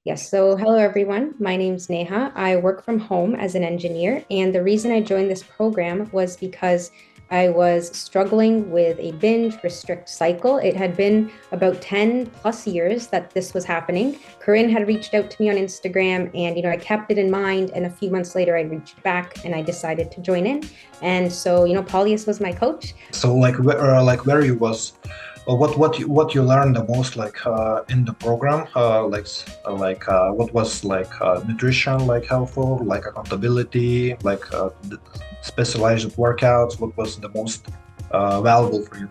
Yes, so hello everyone. My name's Neha. I work from home as an engineer, and the reason I joined this program was because I was struggling with a binge restrict cycle. It had been about 10 plus years that this was happening. Corinne had reached out to me on Instagram, and I kept it in mind, and a few months later I reached back and I decided to join in. And so, Paulius was my coach. So where you was, what you learned the most in the program, what was nutrition helpful, like accountability, the specialized workouts. What was the most valuable for you?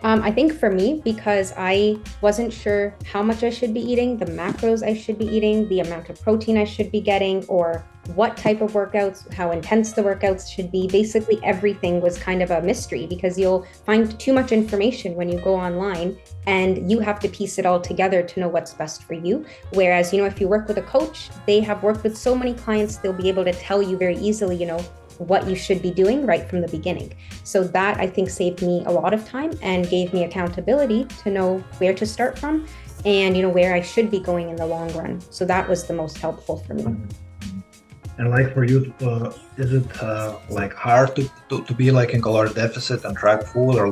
I think for me, because I wasn't sure how much I should be eating, the macros I should be eating, the amount of protein I should be getting, or what type of workouts, how intense the workouts should be. Basically, everything was kind of a mystery because you'll find too much information when you go online and you have to piece it all together to know what's best for you. Whereas, if you work with a coach, they have worked with so many clients, they'll be able to tell you very easily, what you should be doing right from the beginning. So that I think saved me a lot of time and gave me accountability to know where to start from and where I should be going in the long run. So that was the most helpful for me. And for you, is it hard to be in calorie deficit and track food, or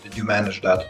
did you manage that?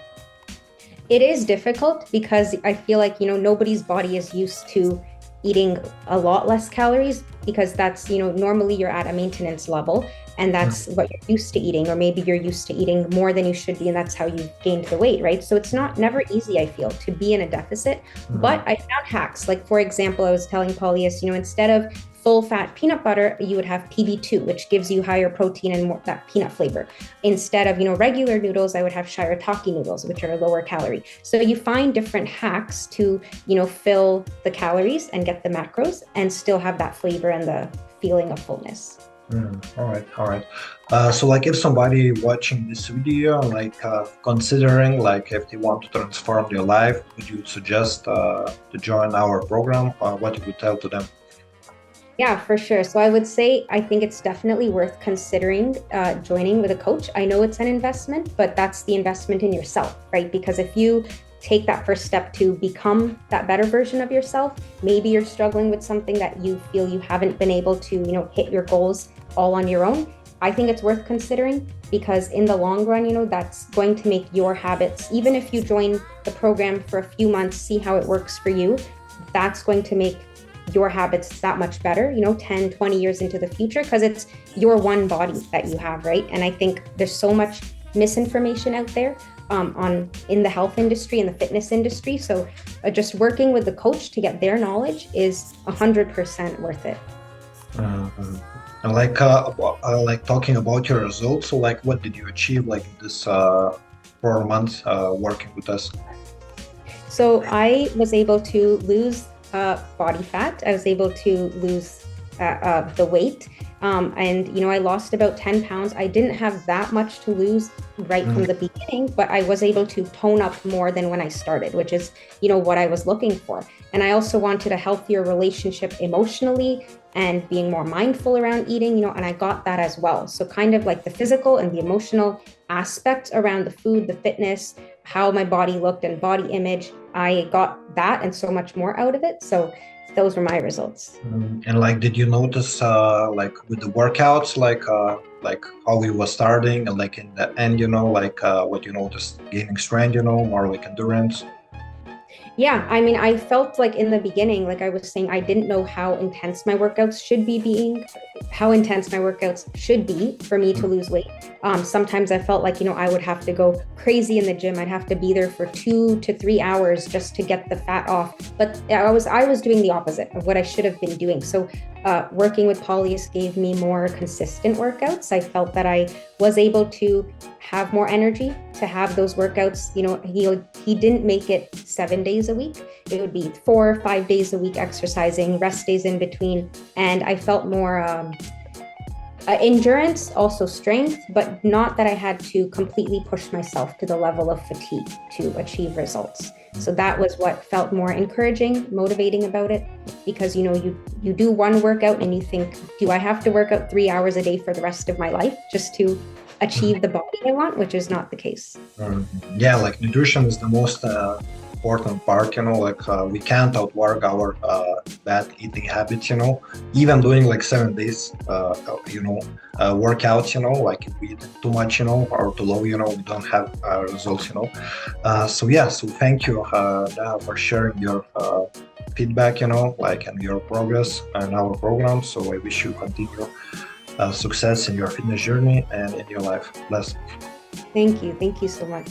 It is difficult because I feel like, nobody's body is used to eating a lot less calories because that's, normally you're at a maintenance level and that's what you're used to eating, or maybe you're used to eating more than you should be and that's how you gained the weight, right? So it's not never easy, I feel, to be in a deficit. But I found hacks. Like, for example, I was telling Paulius, instead of full fat peanut butter, you would have PB2, which gives you higher protein and more that peanut flavor. Instead of, regular noodles, I would have shirataki noodles, which are lower calorie. So you find different hacks to, fill the calories and get the macros and still have that flavor and the feeling of fullness. All right. So if somebody watching this video, considering if they want to transform their life, would you suggest to join our program? What you would tell to them? Yeah, for sure. So I would say I think it's definitely worth considering joining with a coach. I know it's an investment, but that's the investment in yourself, right? Because if you take that first step to become that better version of yourself, maybe you're struggling with something that you feel you haven't been able to, hit your goals all on your own. I think it's worth considering because in the long run, that's going to make your habits, even if you join the program for a few months, see how it works for you, that's going to make your habits that much better, 10, 20 years into the future, because it's your one body that you have, right? And I think there's so much misinformation out there in the health industry and the fitness industry. So just working with the coach to get their knowledge is 100% worth it. And talking about your results, so what did you achieve this 4 months working with us? So I was able to lose body fat. I was able to lose the weight. And, I lost about 10 pounds. I didn't have that much to lose right from the beginning, but I was able to tone up more than when I started, which is, what I was looking for. And I also wanted a healthier relationship emotionally and being more mindful around eating, and I got that as well. So kind of like the physical and the emotional aspects around the food, the fitness, how my body looked and body image, I got that and so much more out of it. So those were my results. And did you notice with the workouts, how we was starting and in the end, what you noticed gaining strength, more endurance? Yeah, I mean, I felt like in the beginning, like I was saying, I didn't know how intense my workouts should be for me to lose weight. Sometimes I felt like, I would have to go crazy in the gym. I'd have to be there for 2 to 3 hours just to get the fat off. But I was doing the opposite of what I should have been doing. So working with Paulius gave me more consistent workouts. I felt that I was able to have more energy to have those workouts. He didn't make it 7 days a week. It would be 4 or 5 days a week exercising, rest days in between. And I felt more endurance, also strength, but not that I had to completely push myself to the level of fatigue to achieve results. So that was what felt more encouraging, motivating about it, because you do one workout and you think, do I have to work out 3 hours a day for the rest of my life just to achieve the body I want, which is not the case. Yeah, nutrition is the most important part, like we can't outwork our bad eating habits, even doing like 7 days, workouts, like if we eat too much, or too low, we don't have results, so yeah, so thank you, Neha, for sharing your feedback, like, and your progress and our program. So I wish you continue success in your fitness journey and in your life. Bless. Thank you. Thank you so much.